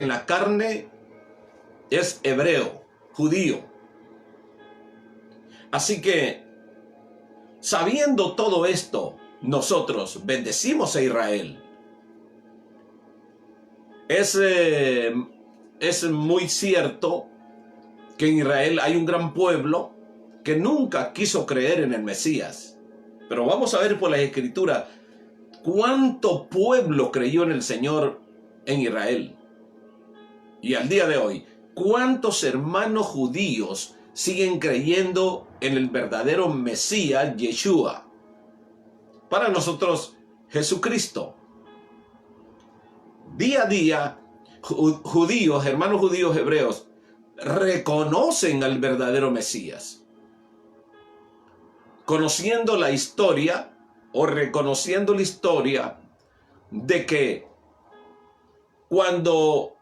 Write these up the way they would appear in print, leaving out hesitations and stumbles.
en la carne es hebreo, judío. Así que, sabiendo todo esto, nosotros bendecimos a Israel. Es muy cierto que en Israel hay un gran pueblo que nunca quiso creer en el Mesías. Pero vamos a ver por las Escrituras cuánto pueblo creyó en el Señor en Israel. Y al día de hoy, cuántos hermanos judíos siguen creyendo en el verdadero Mesías, Yeshua. Para nosotros, Jesucristo. Día a día, judíos, hermanos judíos hebreos, reconocen al verdadero Mesías. Conociendo la historia o reconociendo la historia de que cuando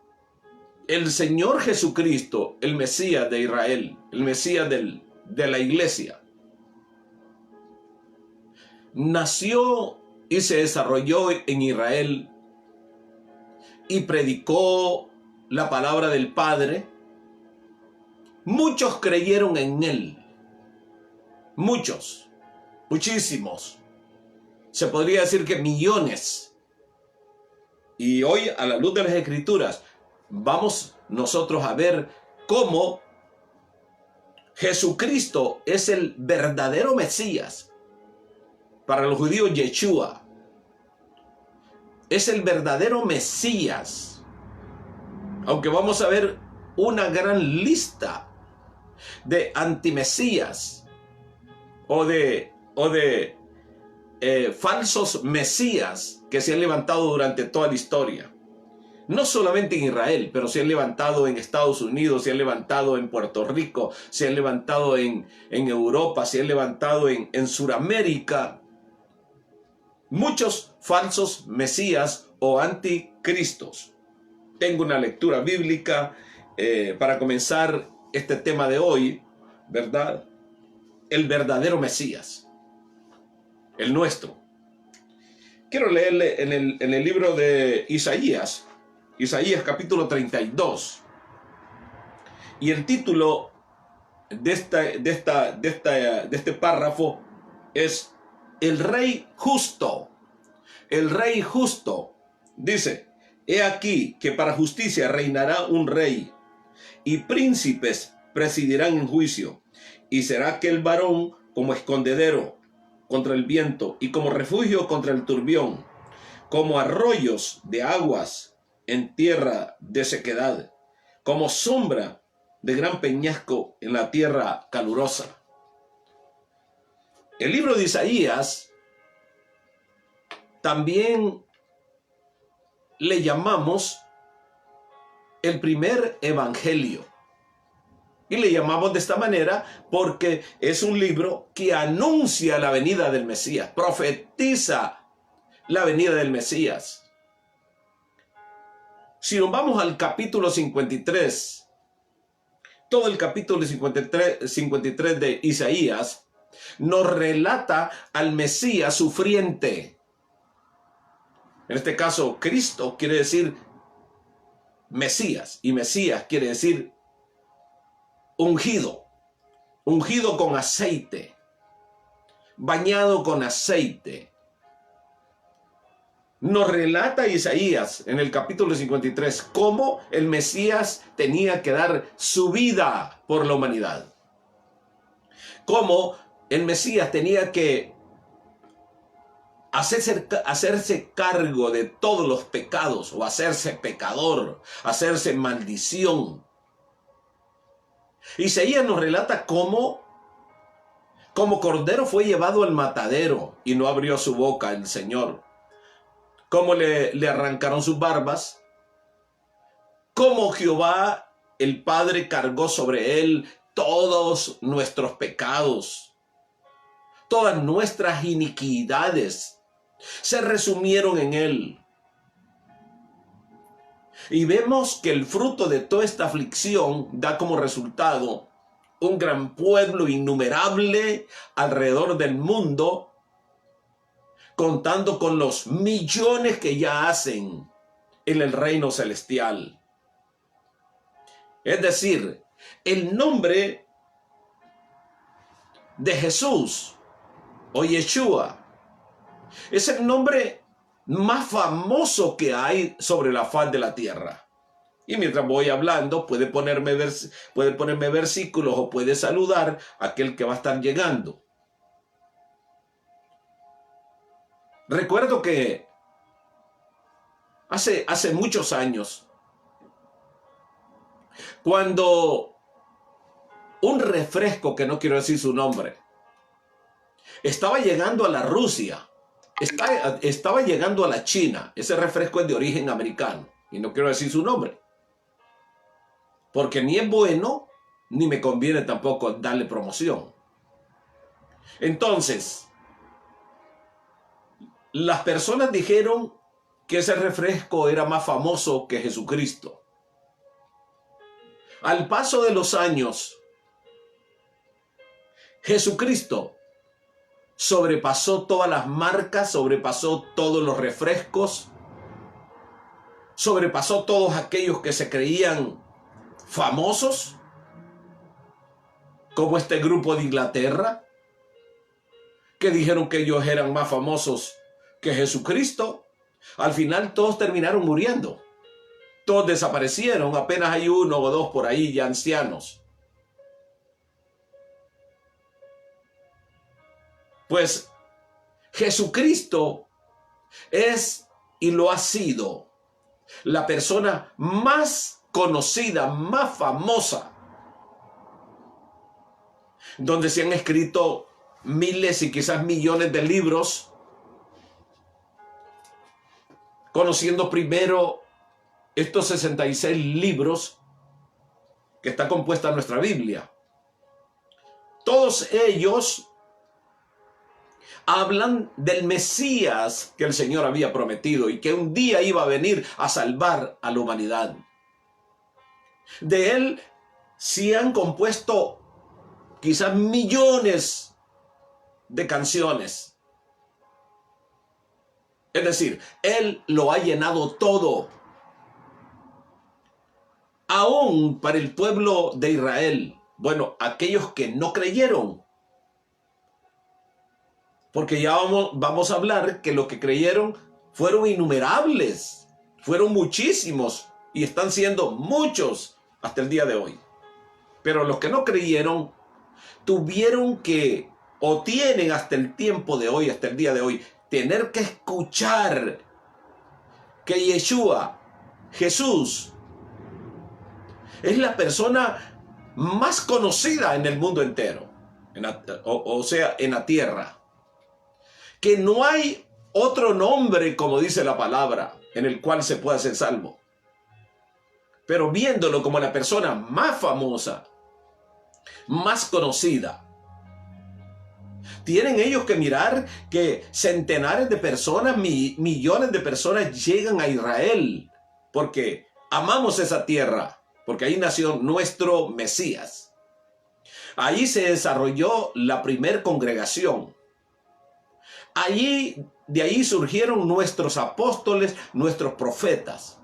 el Señor Jesucristo, el Mesías de Israel, el Mesías de la iglesia, nació y se desarrolló en Israel y predicó la palabra del Padre, muchos creyeron en él. Muchos, muchísimos. Se podría decir que millones. Y hoy, a la luz de las Escrituras, vamos nosotros a ver cómo Jesucristo es el verdadero Mesías. Para los judíos, Yeshua es el verdadero Mesías. Aunque vamos a ver una gran lista de antimesías o de falsos mesías que se han levantado durante toda la historia. No solamente en Israel, pero se han levantado en Estados Unidos, se han levantado en Puerto Rico, se han levantado en Europa, se han levantado en Sudamérica. Muchos falsos mesías o anticristos. Tengo una lectura bíblica para comenzar este tema de hoy, ¿verdad? El verdadero Mesías, el nuestro. Quiero leerle en el libro de Isaías capítulo 32. Y el título de este párrafo es El Rey Justo. El Rey Justo. Dice: he aquí que para justicia reinará un rey, y príncipes presidirán en juicio. Y será aquel varón como escondedero contra el viento, y como refugio contra el turbión, como arroyos de aguas en tierra de sequedad, como sombra de gran peñasco en la tierra calurosa. El libro de Isaías también le llamamos el primer evangelio. Y le llamamos de esta manera porque es un libro que anuncia la venida del Mesías, profetiza la venida del Mesías. Si nos vamos al capítulo 53, todo el capítulo 53 de Isaías nos relata al Mesías sufriente. En este caso, Cristo quiere decir Mesías, y Mesías quiere decir ungido, ungido con aceite, bañado con aceite. Nos relata Isaías en el capítulo 53 cómo el Mesías tenía que dar su vida por la humanidad. Cómo el Mesías tenía que hacerse cargo de todos los pecados, o hacerse pecador, hacerse maldición. Isaías nos relata cómo como cordero fue llevado al matadero y no abrió su boca el Señor. Cómo le arrancaron sus barbas. Cómo Jehová el Padre cargó sobre él todos nuestros pecados. Todas nuestras iniquidades se resumieron en él. Y vemos que el fruto de toda esta aflicción da como resultado un gran pueblo innumerable alrededor del mundo, contando con los millones que ya hacen en el reino celestial. Es decir, el nombre de Jesús o Yeshua es el nombre más famoso que hay sobre la faz de la tierra. Y mientras voy hablando, puede ponerme versículos o puede saludar a aquel que va a estar llegando. Recuerdo que hace muchos años, cuando un refresco, que no quiero decir su nombre, estaba llegando a la Rusia, estaba llegando a la China. Ese refresco es de origen americano y no quiero decir su nombre, porque ni es bueno ni me conviene tampoco darle promoción. Entonces, las personas dijeron que ese refresco era más famoso que Jesucristo. Al paso de los años, Jesucristo sobrepasó todas las marcas, sobrepasó todos los refrescos, sobrepasó todos aquellos que se creían famosos, como este grupo de Inglaterra, que dijeron que ellos eran más famosos que Jesucristo. Al final todos terminaron muriendo. Todos desaparecieron, apenas hay uno o dos por ahí ya ancianos. Pues Jesucristo es y lo ha sido la persona más conocida, más famosa, donde se han escrito miles y quizás millones de libros, conociendo primero estos 66 libros que está compuesta nuestra Biblia. Todos ellos hablan del Mesías que el Señor había prometido y que un día iba a venir a salvar a la humanidad. De él se han compuesto quizás millones de canciones. Es decir, él lo ha llenado todo. Aún para el pueblo de Israel, bueno, aquellos que no creyeron, porque ya vamos a hablar que los que creyeron fueron innumerables, fueron muchísimos y están siendo muchos hasta el día de hoy. Pero los que no creyeron tuvieron que, o tienen hasta el tiempo de hoy, hasta el día de hoy, tener que escuchar que Yeshua, Jesús, es la persona más conocida en el mundo entero, o sea, en la tierra. Que no hay otro nombre, como dice la palabra, en el cual se pueda ser salvo. Pero viéndolo como la persona más famosa, más conocida, tienen ellos que mirar que centenares de personas, millones de personas llegan a Israel, porque amamos esa tierra. Porque ahí nació nuestro Mesías. Allí se desarrolló la primer congregación. De ahí surgieron nuestros apóstoles, nuestros profetas.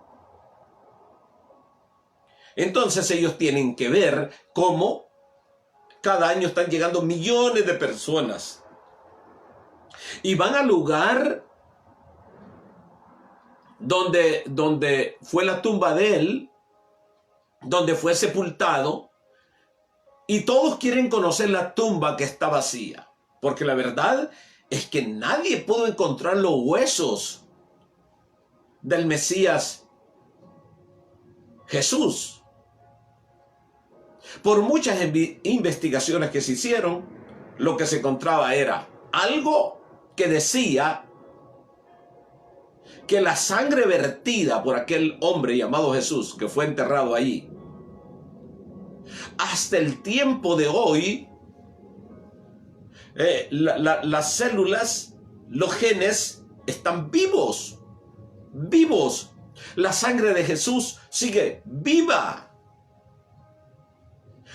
Entonces ellos tienen que ver cómo cada año están llegando millones de personas. Y van al lugar donde fue la tumba de él, donde fue sepultado, y todos quieren conocer la tumba que está vacía, porque la verdad es que nadie pudo encontrar los huesos del Mesías Jesús. Por muchas investigaciones que se hicieron, lo que se encontraba era algo que decía que la sangre vertida por aquel hombre llamado Jesús, que fue enterrado allí, hasta el tiempo de hoy, las células, los genes están vivos. La sangre de Jesús sigue viva.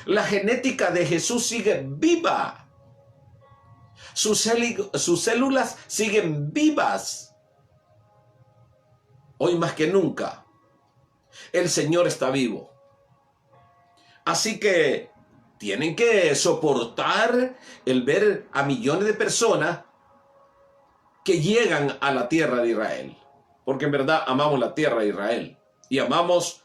La genética de Jesús sigue viva. Sus células siguen vivas. Hoy más que nunca, el Señor está vivo. Así que tienen que soportar el ver a millones de personas que llegan a la tierra de Israel. Porque en verdad amamos la tierra de Israel y amamos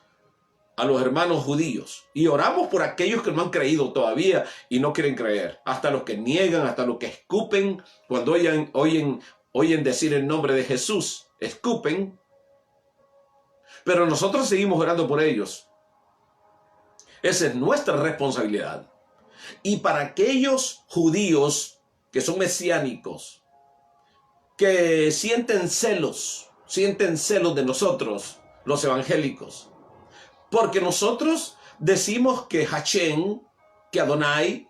a los hermanos judíos. Y oramos por aquellos que no han creído todavía y no quieren creer. Hasta los que niegan, hasta los que escupen cuando oyen decir el nombre de Jesús. Escupen. Pero nosotros seguimos orando por ellos. Esa es nuestra responsabilidad. Y para aquellos judíos que son mesiánicos, que sienten celos de nosotros, los evangélicos, porque nosotros decimos que Hashem, que Adonai,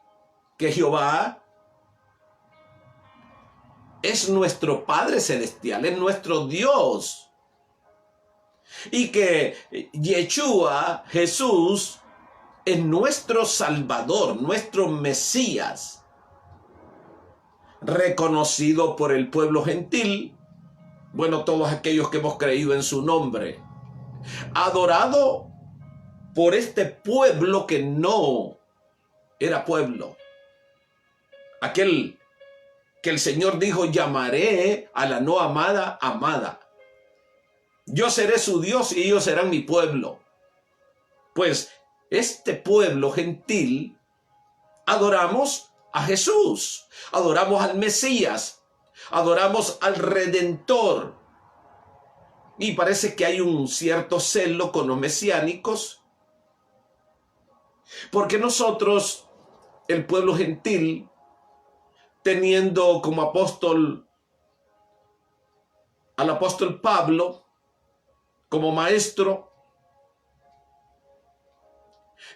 que Jehová es nuestro Padre Celestial, es nuestro Dios, y que Yeshua, Jesús, es nuestro Salvador, nuestro Mesías, reconocido por el pueblo gentil, bueno, todos aquellos que hemos creído en su nombre, adorado por este pueblo que no era pueblo, aquel que el Señor dijo: llamaré a la no amada, amada. Yo seré su Dios y ellos serán mi pueblo. Pues este pueblo gentil adoramos a Jesús, adoramos al Mesías, adoramos al Redentor. Y parece que hay un cierto celo con los mesiánicos, porque nosotros, el pueblo gentil, teniendo como apóstol al apóstol Pablo como maestro,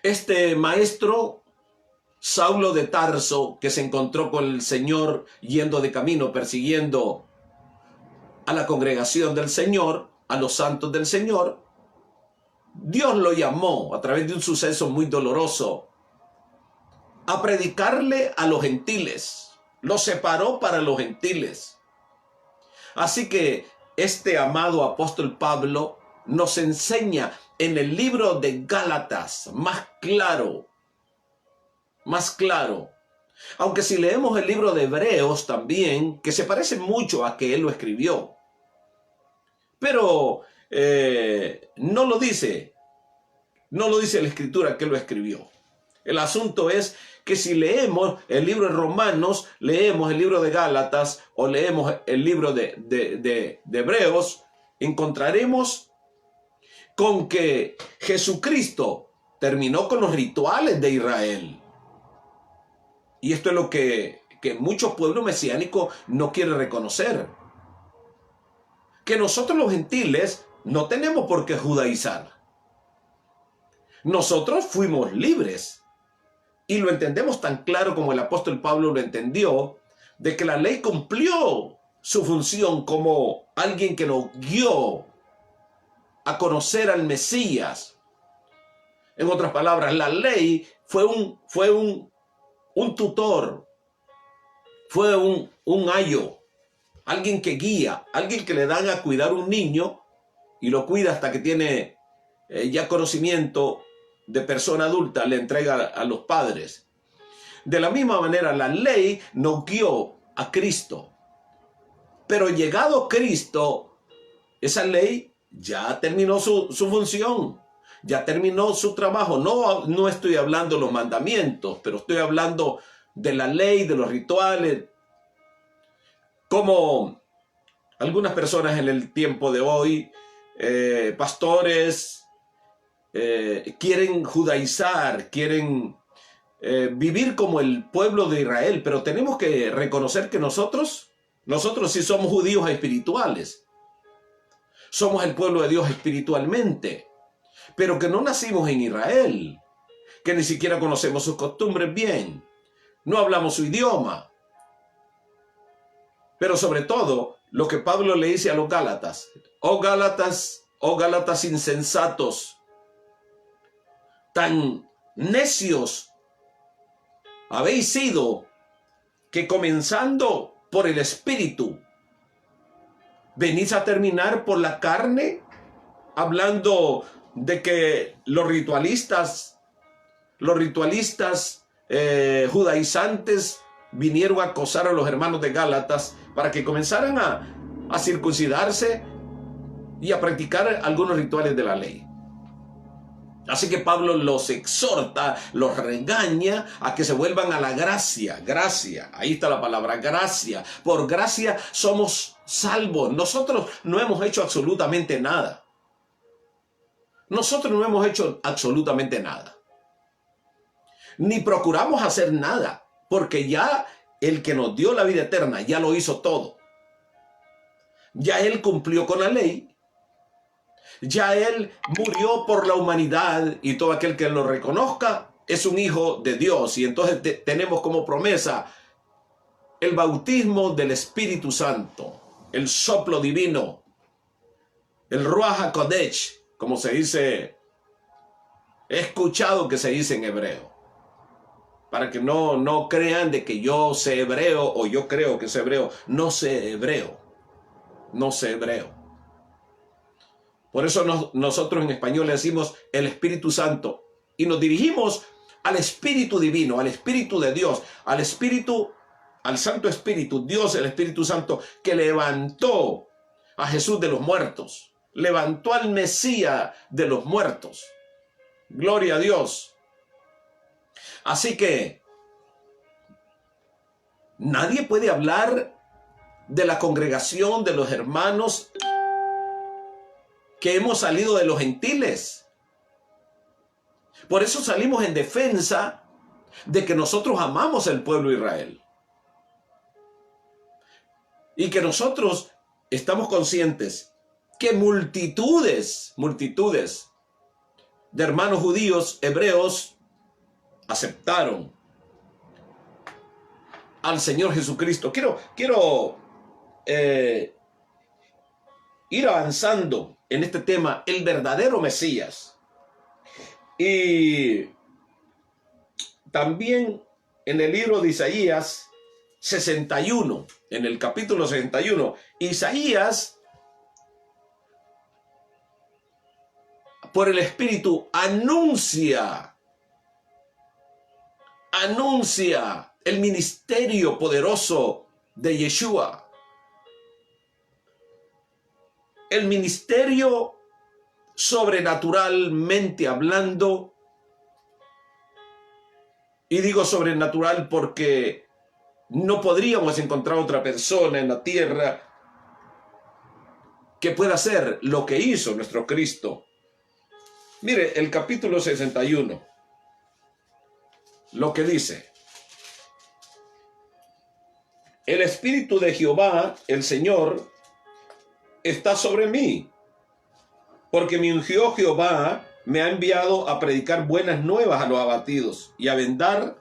este maestro Saulo de Tarso, que se encontró con el Señor yendo de camino, persiguiendo a la congregación del Señor, a los santos del Señor, Dios lo llamó a través de un suceso muy doloroso a predicarle a los gentiles. Lo separó para los gentiles. Así que este amado apóstol Pablo nos enseña en el libro de Gálatas más claro. Aunque si leemos el libro de Hebreos también, que se parece mucho a que él lo escribió. Pero no lo dice la Escritura que él lo escribió. El asunto es que si leemos el libro de Romanos, leemos el libro de Gálatas o leemos el libro de Hebreos, encontraremos con que Jesucristo terminó con los rituales de Israel. Y esto es lo que muchos pueblos mesiánicos no quieren reconocer. Que nosotros los gentiles no tenemos por qué judaizar. Nosotros fuimos libres. Y lo entendemos tan claro como el apóstol Pablo lo entendió, de que la ley cumplió su función como alguien que nos guió a conocer al Mesías. En otras palabras, la ley fue un tutor, fue un ayo, alguien que guía, alguien que le dan a cuidar un niño y lo cuida hasta que tiene ya conocimiento de persona adulta, le entrega a los padres. De la misma manera, la ley nos guió a Cristo. Pero llegado Cristo, esa ley ya terminó su función, ya terminó su trabajo. No estoy hablando de los mandamientos, pero estoy hablando de la ley, de los rituales. Como algunas personas en el tiempo de hoy, pastores, quieren judaizar, quieren vivir como el pueblo de Israel, pero tenemos que reconocer que nosotros sí somos judíos espirituales. Somos el pueblo de Dios espiritualmente, pero que no nacimos en Israel, que ni siquiera conocemos sus costumbres bien, no hablamos su idioma. Pero sobre todo, lo que Pablo le dice a los Gálatas: oh Gálatas insensatos, tan necios habéis sido, que comenzando por el Espíritu, venís a terminar por la carne, hablando de que los ritualistas Los ritualistas judaizantes vinieron a acosar a los hermanos de Gálatas para que comenzaran a circuncidarse y a practicar algunos rituales de la ley. Así que Pablo los exhorta, los regaña a que se vuelvan a la gracia. Gracia, ahí está la palabra, gracia. Por gracia somos salvos. Nosotros no hemos hecho absolutamente nada. Nosotros no hemos hecho absolutamente nada. Ni procuramos hacer nada, porque ya el que nos dio la vida eterna ya lo hizo todo. Ya Él cumplió con la ley. Ya Él murió por la humanidad y todo aquel que lo reconozca es un hijo de Dios. Y entonces tenemos como promesa el bautismo del Espíritu Santo, el soplo divino, el Ruach HaKodesh, como se dice, he escuchado que se dice en hebreo. Para que no crean de que yo sé hebreo o yo creo que sé hebreo. No sé hebreo. No sé hebreo. Por eso nosotros en español le decimos el Espíritu Santo. Y nos dirigimos al Espíritu Divino, al Espíritu de Dios, al Santo Espíritu, Dios el Espíritu Santo, que levantó a Jesús de los muertos. Levantó al Mesías de los muertos. Gloria a Dios. Así que nadie puede hablar de la congregación, de los hermanos que hemos salido de los gentiles. Por eso salimos en defensa de que nosotros amamos el pueblo de Israel. Y que nosotros estamos conscientes que multitudes de hermanos judíos, hebreos, aceptaron al Señor Jesucristo. Quiero ir avanzando en este tema, el verdadero Mesías. Y también en el libro de Isaías 61, en el capítulo 61, Isaías, por el Espíritu, anuncia el ministerio poderoso de Yeshua. El ministerio sobrenaturalmente hablando, y digo sobrenatural porque no podríamos encontrar otra persona en la tierra que pueda hacer lo que hizo nuestro Cristo. Mire, el capítulo 61, lo que dice: el Espíritu de Jehová, el Señor, está sobre mí, porque me ungió Jehová, me ha enviado a predicar buenas nuevas a los abatidos y a vendar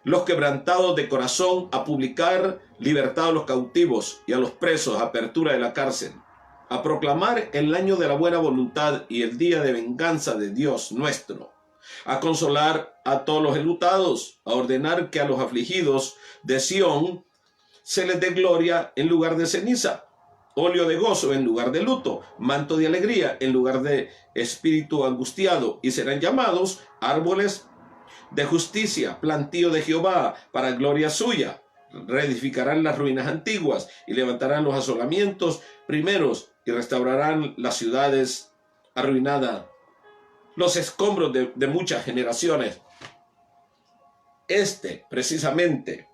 los quebrantados de corazón, a publicar libertad a los cautivos y a los presos, apertura de la cárcel, a proclamar el año de la buena voluntad y el día de venganza de Dios nuestro, a consolar a todos los enlutados, a ordenar que a los afligidos de Sión se les dé gloria en lugar de ceniza, óleo de gozo en lugar de luto, manto de alegría en lugar de espíritu angustiado, y serán llamados árboles de justicia, plantío de Jehová, para gloria suya. Reedificarán las ruinas antiguas y levantarán los asolamientos primeros y restaurarán las ciudades arruinadas, los escombros de muchas generaciones. Precisamente,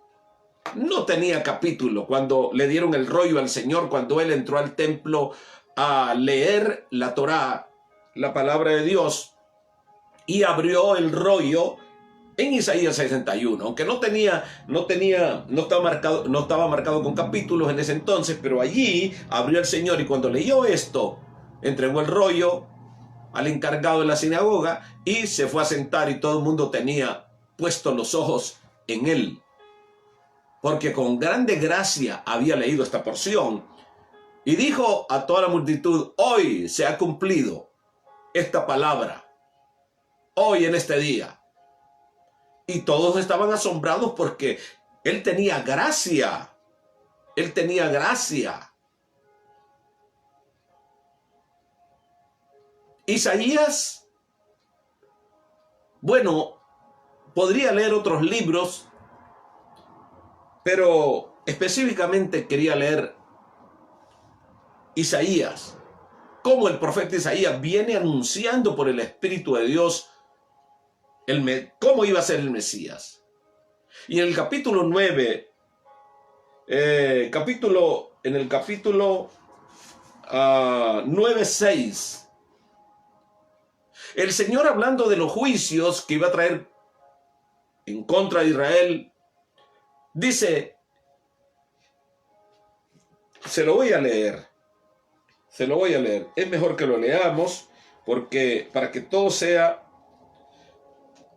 no tenía capítulo cuando le dieron el rollo al Señor, cuando Él entró al templo a leer la Torá, la palabra de Dios, y abrió el rollo en Isaías 61, aunque no estaba marcado con capítulos en ese entonces, pero allí abrió el Señor, y cuando leyó esto, entregó el rollo al encargado de la sinagoga y se fue a sentar, y todo el mundo tenía puestos los ojos en él, porque con grande gracia había leído esta porción, y dijo a toda la multitud: hoy se ha cumplido esta palabra, hoy en este día. Y todos estaban asombrados porque él tenía gracia. Él tenía gracia. Isaías, bueno, Podría leer otros libros, pero específicamente quería leer Isaías, cómo el profeta Isaías viene anunciando por el Espíritu de Dios cómo iba a ser el Mesías. Y en el capítulo 9, en el capítulo 9:6, el Señor, hablando de los juicios que iba a traer en contra de Israel, dice, se lo voy a leer, es mejor que lo leamos, porque para que todo sea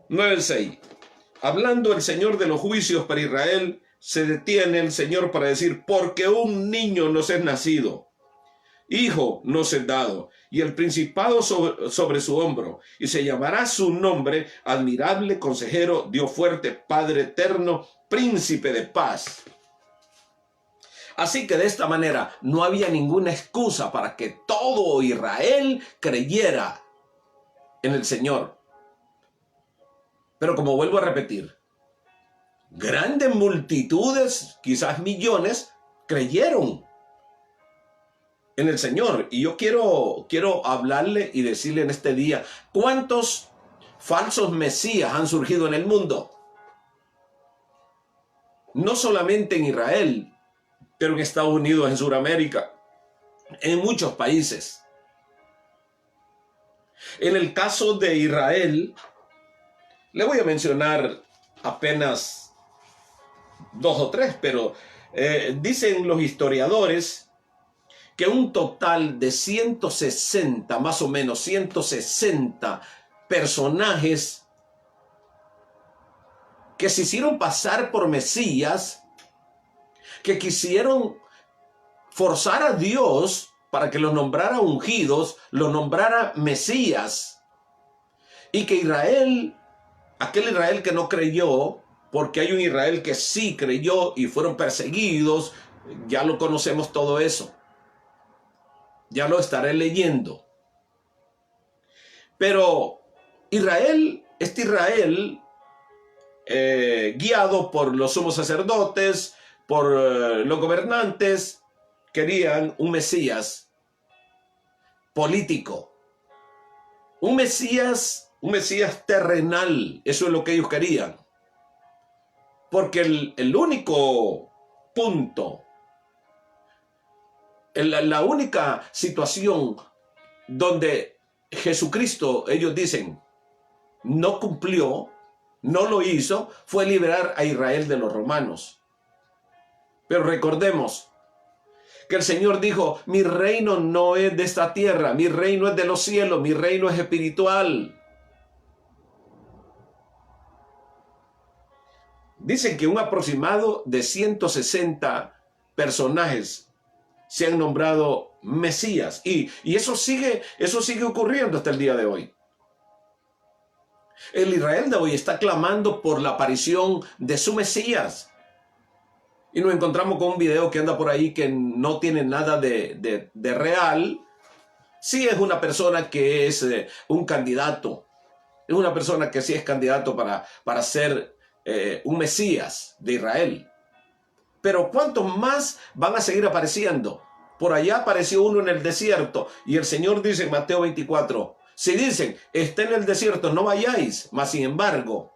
9:6. Hablando el Señor de los juicios para Israel, se detiene el Señor para decir, porque un niño nos es nacido, hijo nos es dado, y el principado sobre su hombro, y se llamará su nombre, admirable, consejero, Dios fuerte, Padre eterno, príncipe de paz. Así que de esta manera no había ninguna excusa para que todo Israel creyera en el Señor. Pero como vuelvo a repetir, grandes multitudes, quizás millones, creyeron en el Señor. Y yo quiero hablarle y decirle en este día, ¿cuántos falsos mesías han surgido en el mundo? No solamente en Israel, pero en Estados Unidos, en Sudamérica, en muchos países. En el caso de Israel, le voy a mencionar apenas 2 o 3, pero dicen los historiadores que un total de 160, más o menos 160 personajes que se hicieron pasar por Mesías, que quisieron forzar a Dios para que los nombrara ungidos, los nombrara Mesías, y que Israel, aquel Israel que no creyó, porque hay un Israel que sí creyó y fueron perseguidos, ya lo conocemos todo eso. Ya lo estaré leyendo. Pero Israel, guiado por los sumos sacerdotes, por los gobernantes, querían un Mesías político, un Mesías terrenal. Eso es lo que ellos querían, porque el único punto, la única situación donde Jesucristo, ellos dicen, no cumplió, no lo hizo, fue liberar a Israel de los romanos. Pero recordemos que el Señor dijo, mi reino no es de esta tierra, mi reino es de los cielos, mi reino es espiritual. Dicen que un aproximado de 160 personajes se han nombrado Mesías. Y eso sigue ocurriendo hasta el día de hoy. El Israel de hoy está clamando por la aparición de su Mesías. Y nos encontramos con un video que anda por ahí que no tiene nada de real. Sí es una persona que es un candidato. Es una persona que sí es candidato para ser un Mesías de Israel. Pero ¿cuántos más van a seguir apareciendo? Por allá apareció uno en el desierto. Y el Señor dice en Mateo 24, si dicen, está en el desierto, no vayáis. Mas sin embargo,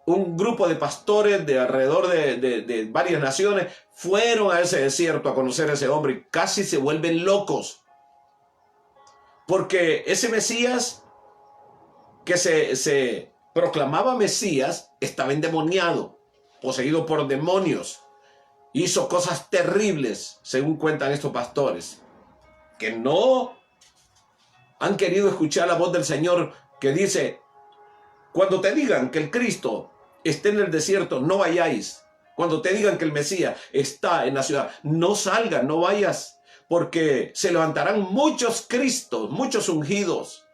un grupo de pastores de alrededor de varias naciones fueron a ese desierto a conocer a ese hombre y casi se vuelven locos. Porque ese Mesías que se proclamaba Mesías estaba endemoniado, poseído por demonios. Hizo cosas terribles, según cuentan estos pastores, que no han querido escuchar la voz del Señor que dice, cuando te digan que el Cristo esté en el desierto, no vayáis. Cuando te digan que el Mesías está en la ciudad, no salgas, no vayas, porque se levantarán muchos Cristos, muchos ungidos,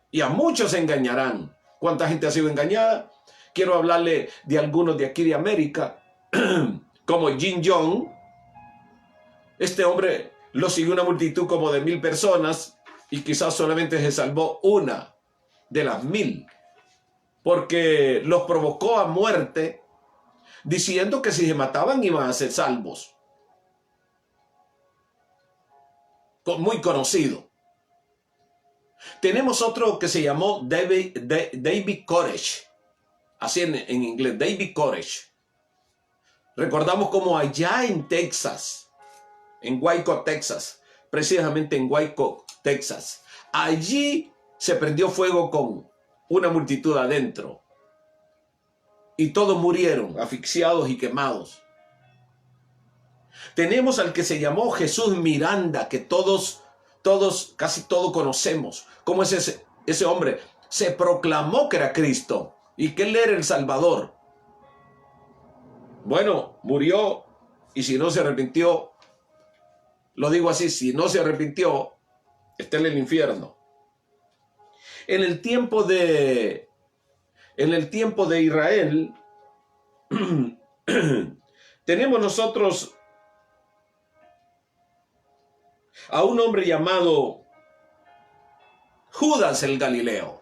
y a muchos engañarán. ¿Cuánta gente ha sido engañada? Quiero hablarle de algunos de aquí de América, como Jin Jong. Este hombre lo siguió una multitud como de 1000 personas y quizás solamente se salvó una de las 1000. porque los provocó a muerte, diciendo que si se mataban iban a ser salvos. Muy conocido. Tenemos otro que se llamó David Koresh, así en inglés, David Koresh. Recordamos como allá en Texas, en Waco, Texas, precisamente en Waco, Texas, allí se prendió fuego con una multitud adentro y todos murieron asfixiados y quemados. Tenemos al que se llamó Jesús Miranda, que casi todos conocemos. ¿Cómo es ese hombre? Se proclamó que era Cristo y que él era el Salvador. Bueno, murió, y si no se arrepintió, lo digo así, si no se arrepintió, está en el infierno. En el tiempo de Israel, tenemos nosotros a un hombre llamado Judas el Galileo.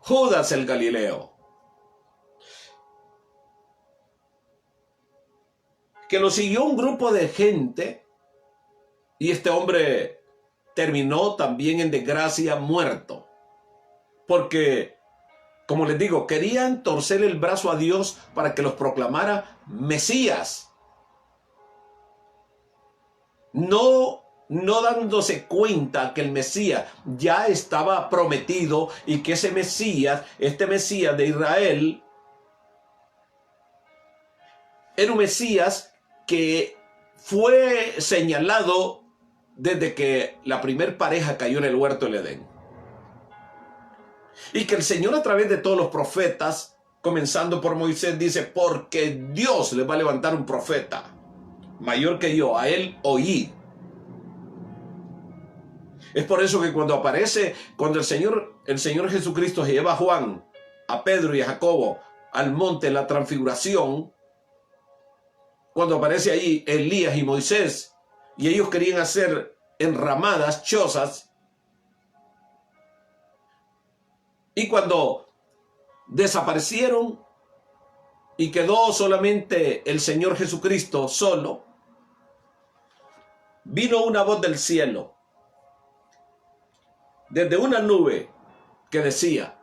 Judas el Galileo, que lo siguió un grupo de gente, y este hombre terminó también en desgracia muerto, porque, como les digo, querían torcer el brazo a Dios para que los proclamara Mesías, no dándose cuenta que el Mesías ya estaba prometido y que ese Mesías, este Mesías de Israel, era un Mesías que fue señalado desde que la primer pareja cayó en el huerto del Edén. Y que el Señor, a través de todos los profetas, comenzando por Moisés, dice: porque Dios les va a levantar un profeta mayor que yo, a él oí. Es por eso que cuando el Señor Jesucristo se lleva a Juan, a Pedro y a Jacobo al monte de la transfiguración, cuando aparece ahí Elías y Moisés, y ellos querían hacer enramadas, chozas, y cuando desaparecieron y quedó solamente el Señor Jesucristo solo, vino una voz del cielo, desde una nube, que decía: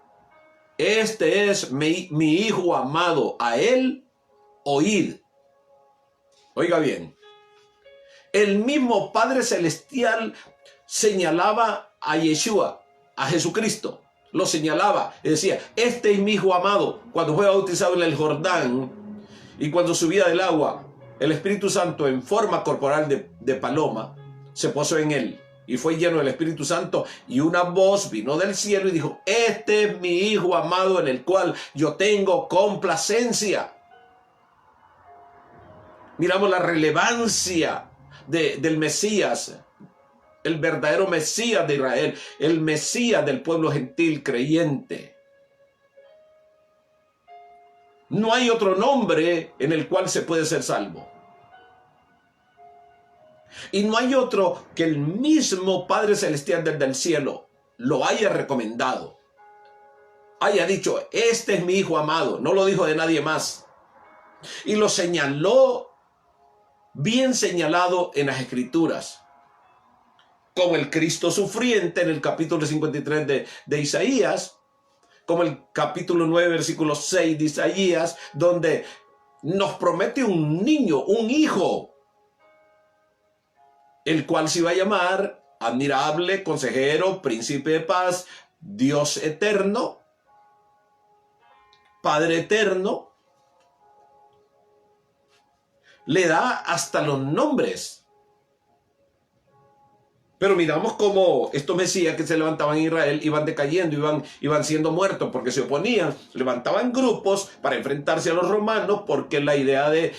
este es mi Hijo amado, a él oíd. Oiga bien, el mismo Padre Celestial señalaba a Yeshua, a Jesucristo, lo señalaba y decía: este es mi Hijo amado. Cuando fue bautizado en el Jordán y cuando subía del agua, el Espíritu Santo en forma corporal de paloma se posó en él y fue lleno del Espíritu Santo, y una voz vino del cielo y dijo: este es mi Hijo amado en el cual yo tengo complacencia. Miramos la relevancia del Mesías, el verdadero Mesías de Israel, el Mesías del pueblo gentil creyente. No hay otro nombre en el cual se puede ser salvo. Y no hay otro que el mismo Padre Celestial desde el cielo lo haya recomendado. Haya dicho: este es mi Hijo amado. No lo dijo de nadie más. Y lo señaló, bien señalado en las Escrituras, como el Cristo sufriente en el capítulo 53 de Isaías, como el capítulo 9, versículo 6 de Isaías, donde nos promete un niño, un hijo, el cual se iba a llamar Admirable, Consejero, Príncipe de Paz, Dios Eterno, Padre Eterno. Le da hasta los nombres. Pero miramos cómo estos mesías que se levantaban en Israel iban decayendo, iban siendo muertos porque se oponían, levantaban grupos para enfrentarse a los romanos, porque la idea de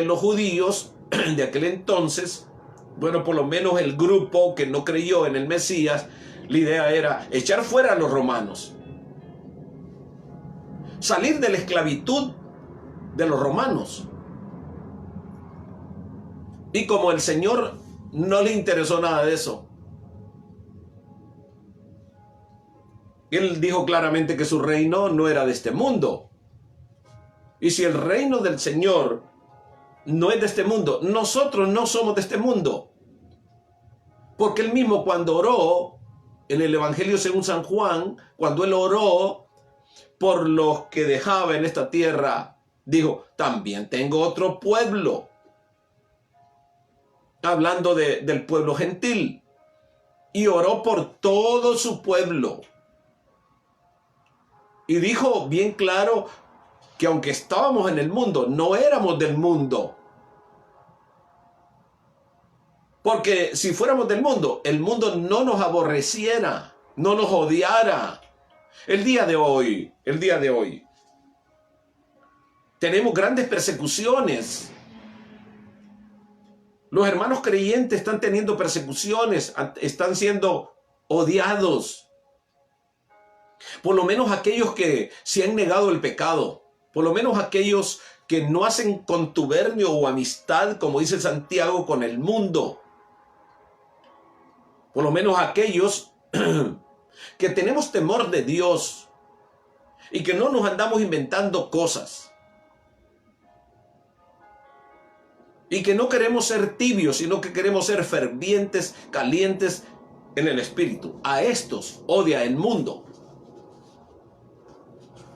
los judíos de aquel entonces, bueno, por lo menos el grupo que no creyó en el Mesías, la idea era echar fuera a los romanos, salir de la esclavitud de los romanos. Y como el Señor no le interesó nada de eso, Él dijo claramente que su reino no era de este mundo. Y si el reino del Señor no es de este mundo, nosotros no somos de este mundo. Porque él mismo cuando oró, en el Evangelio según San Juan, cuando él oró por los que dejaba en esta tierra, dijo, también tengo otro pueblo. Hablando del pueblo gentil. Y oró por todo su pueblo. Y dijo bien claro que aunque estábamos en el mundo, no éramos del mundo. Porque si fuéramos del mundo, el mundo no nos aborreciera, no nos odiara. El día de hoy, tenemos grandes persecuciones. Los hermanos creyentes están teniendo persecuciones, están siendo odiados. Por lo menos aquellos que se han negado el pecado, por lo menos aquellos que no hacen contubernio o amistad, como dice Santiago, con el mundo. Por lo menos aquellos que tenemos temor de Dios y que no nos andamos inventando cosas. Y que no queremos ser tibios, sino que queremos ser fervientes, calientes en el espíritu. A estos odia el mundo.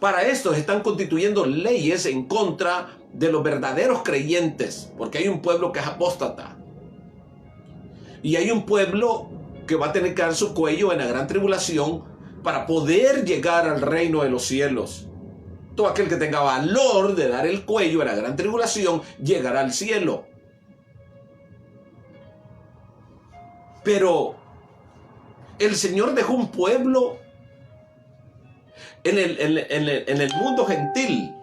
Para estos están constituyendo leyes en contra de los verdaderos creyentes, porque hay un pueblo que es apóstata. Y hay un pueblo que va a tener que dar su cuello en la gran tribulación para poder llegar al reino de los cielos. Todo aquel que tenga valor de dar el cuello en la gran tribulación llegará al cielo. Pero el Señor dejó un pueblo en el mundo gentil.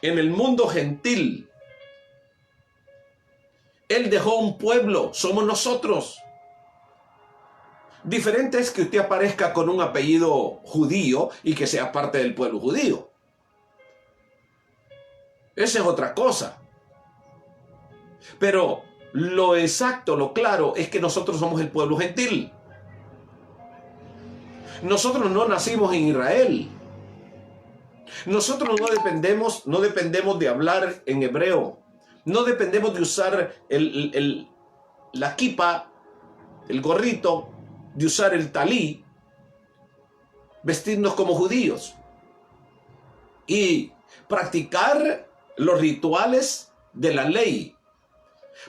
En el mundo gentil. Él dejó un pueblo, somos nosotros. Diferente es que usted aparezca con un apellido judío y que sea parte del pueblo judío. Esa es otra cosa. Pero lo exacto, lo claro, es que nosotros somos el pueblo gentil. Nosotros no nacimos en Israel. Nosotros no dependemos de hablar en hebreo. No dependemos de usar la kipa, el gorrito, de usar el talí, vestirnos como judíos y practicar los rituales de la ley.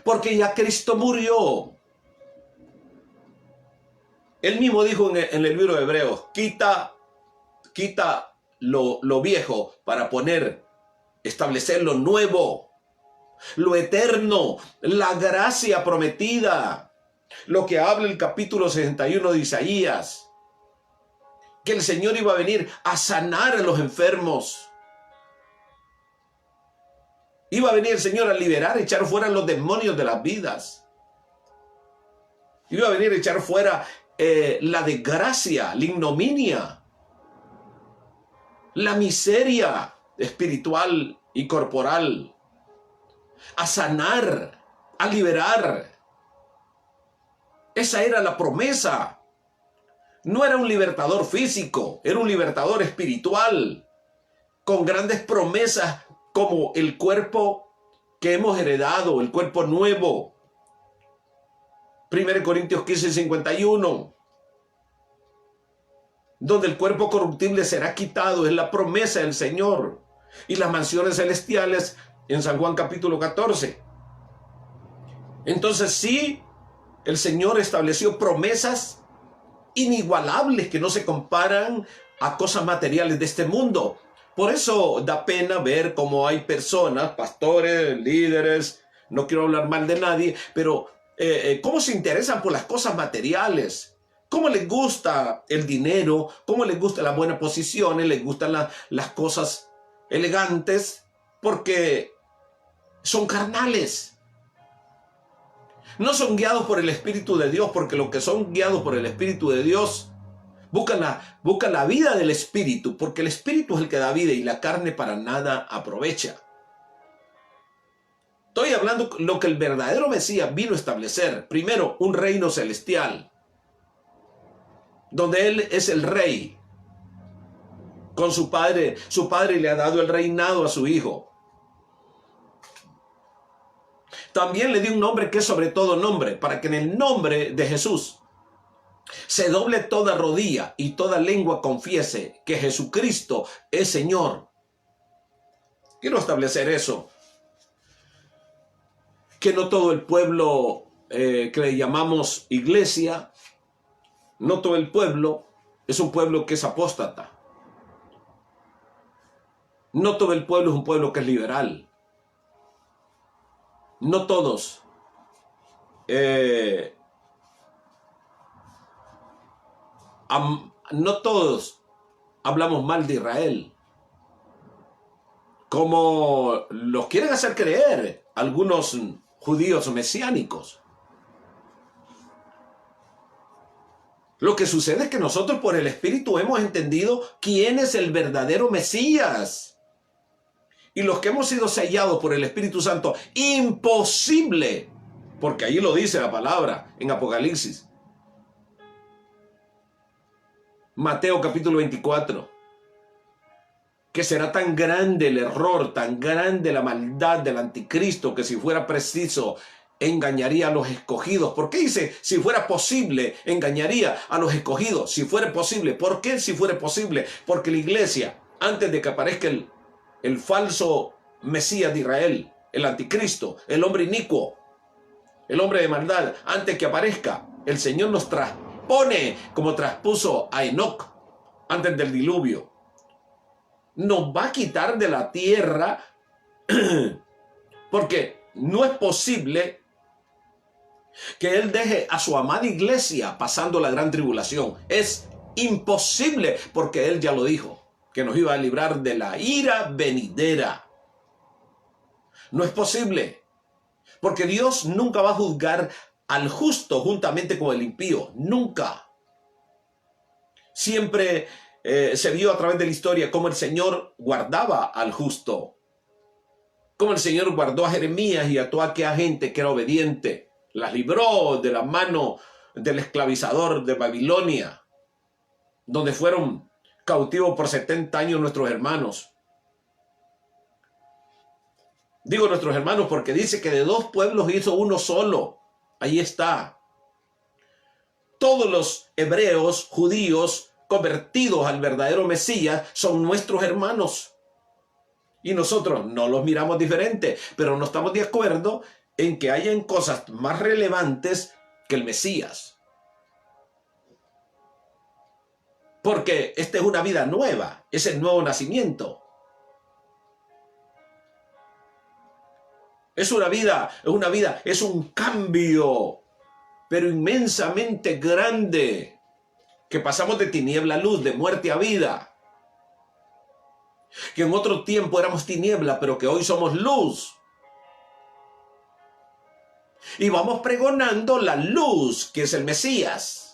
Porque ya Cristo murió. Él mismo dijo en el libro de Hebreos, quita lo viejo para establecer lo nuevo, lo eterno, la gracia prometida. Lo que habla el capítulo 61 de Isaías, que el Señor iba a venir a sanar a los enfermos. Iba a venir el Señor a liberar, echar fuera los demonios de las vidas. Iba a venir a echar fuera la desgracia, la ignominia, la miseria espiritual y corporal, a sanar, a liberar. Esa era la promesa. No era un libertador físico, era un libertador espiritual, con grandes promesas como el cuerpo que hemos heredado, el cuerpo nuevo. 1 Corintios 15:51. Donde el cuerpo corruptible será quitado, es la promesa del Señor. Y las mansiones celestiales en San Juan capítulo 14. Entonces sí, el Señor estableció promesas inigualables que no se comparan a cosas materiales de este mundo. Por eso da pena ver cómo hay personas, pastores, líderes, no quiero hablar mal de nadie, pero cómo se interesan por las cosas materiales, cómo les gusta el dinero, cómo les gusta las buenas posiciones, les gustan las cosas elegantes, porque son carnales. No son guiados por el Espíritu de Dios, porque los que son guiados por el Espíritu de Dios buscan la vida del Espíritu, porque el Espíritu es el que da vida y la carne para nada aprovecha. Estoy hablando lo que el verdadero Mesías vino a establecer. Primero, un reino celestial. donde Él es el rey con su padre. Su padre le ha dado el reinado a su hijo. También le dio un nombre que es sobre todo nombre, para que en el nombre de Jesús se doble toda rodilla y toda lengua confiese que Jesucristo es Señor. Quiero establecer eso. Que no todo el pueblo que le llamamos iglesia, no todo el pueblo es un pueblo que es apóstata. No todo el pueblo es un pueblo que es liberal. No todos no todos hablamos mal de Israel, como los quieren hacer creer algunos judíos mesiánicos. Lo que sucede es que nosotros por el Espíritu hemos entendido quién es el verdadero Mesías. Y los que hemos sido sellados por el Espíritu Santo, imposible, porque ahí lo dice la palabra en Apocalipsis. Mateo capítulo 24. Que será tan grande el error, tan grande la maldad del anticristo, que si fuera preciso engañaría a los escogidos. ¿Por qué dice si fuera posible engañaría a los escogidos? Si fuera posible. ¿Por qué si fuera posible? Porque la iglesia, antes de que aparezca el falso Mesías de Israel, el anticristo, el hombre inicuo, el hombre de maldad, antes que aparezca, el Señor nos transpone como traspuso a Enoc antes del diluvio. Nos va a quitar de la tierra porque no es posible que Él deje a su amada iglesia pasando la gran tribulación. Es imposible porque Él ya lo dijo, que nos iba a librar de la ira venidera. No es posible, porque Dios nunca va a juzgar al justo juntamente con el impío, nunca. Siempre se vio a través de la historia cómo el Señor guardaba al justo, cómo el Señor guardó a Jeremías y a toda aquella gente que era obediente, las libró de la mano del esclavizador de Babilonia, donde fueron cautivos por 70 años nuestros hermanos. Digo nuestros hermanos porque dice que de dos pueblos hizo uno solo. Ahí está. Todos los hebreos, judíos, convertidos al verdadero Mesías, son nuestros hermanos. Y nosotros no los miramos diferente, pero no estamos de acuerdo en que hayan cosas más relevantes que el Mesías. Porque esta es una vida nueva, es el nuevo nacimiento. Es un cambio, pero inmensamente grande. Que pasamos de tiniebla a luz, de muerte a vida. Que en otro tiempo éramos tiniebla, pero que hoy somos luz. Y vamos pregonando la luz, que es el Mesías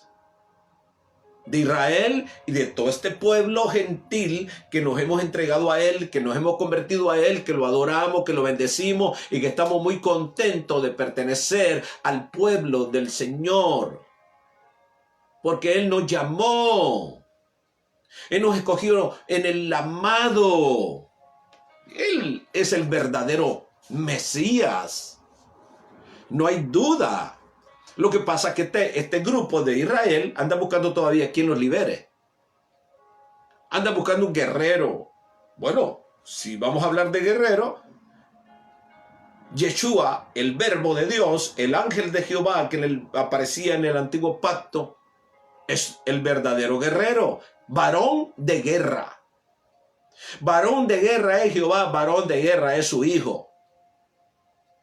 de Israel y de todo este pueblo gentil que nos hemos entregado a Él, que nos hemos convertido a Él, que lo adoramos, que lo bendecimos y que estamos muy contentos de pertenecer al pueblo del Señor. Porque Él nos llamó. Él nos escogió en el amado. Él es el verdadero Mesías. No hay duda. Lo que pasa es que este grupo de Israel anda buscando todavía quien los libere. Anda buscando un guerrero. Bueno, si vamos a hablar de guerrero, Yeshua, el verbo de Dios, el ángel de Jehová que aparecía en el antiguo pacto, es el verdadero guerrero, varón de guerra. Varón de guerra es Jehová, varón de guerra es su Hijo.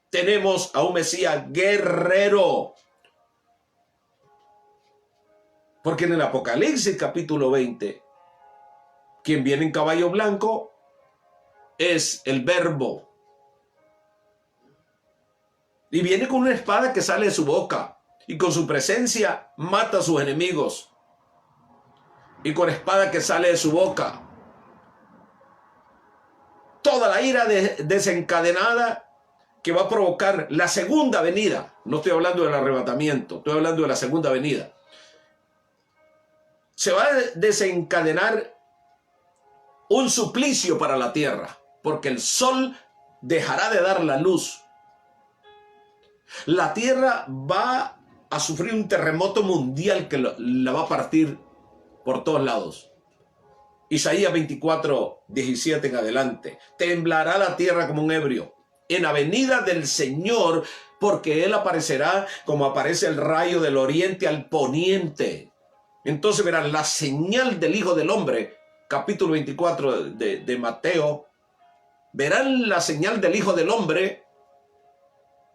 Tenemos a un Mesías guerrero. Porque en el Apocalipsis capítulo 20, quien viene en caballo blanco es el verbo. Y viene con una espada que sale de su boca. Y con su presencia mata a sus enemigos. Y con espada que sale de su boca. Toda la ira desencadenada que va a provocar la segunda venida. No estoy hablando del arrebatamiento, estoy hablando de la segunda venida. se va a desencadenar un suplicio para la tierra, porque el sol dejará de dar la luz. La tierra va a sufrir un terremoto mundial que la va a partir por todos lados. Isaías 24:17 en adelante. Temblará la tierra como un ebrio en avenida del Señor, porque Él aparecerá como aparece el rayo del oriente al poniente. Entonces verán la señal del Hijo del Hombre, capítulo 24 de Mateo. Verán la señal del Hijo del Hombre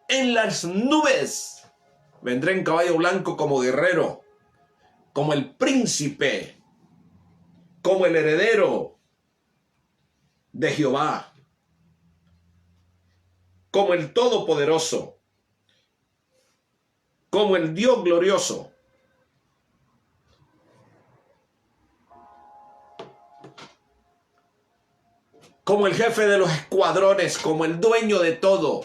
en las nubes. Vendrá en caballo blanco como guerrero, como el príncipe, como el heredero de Jehová, como el Todopoderoso, como el Dios glorioso. Como el jefe de los escuadrones, como el dueño de todo.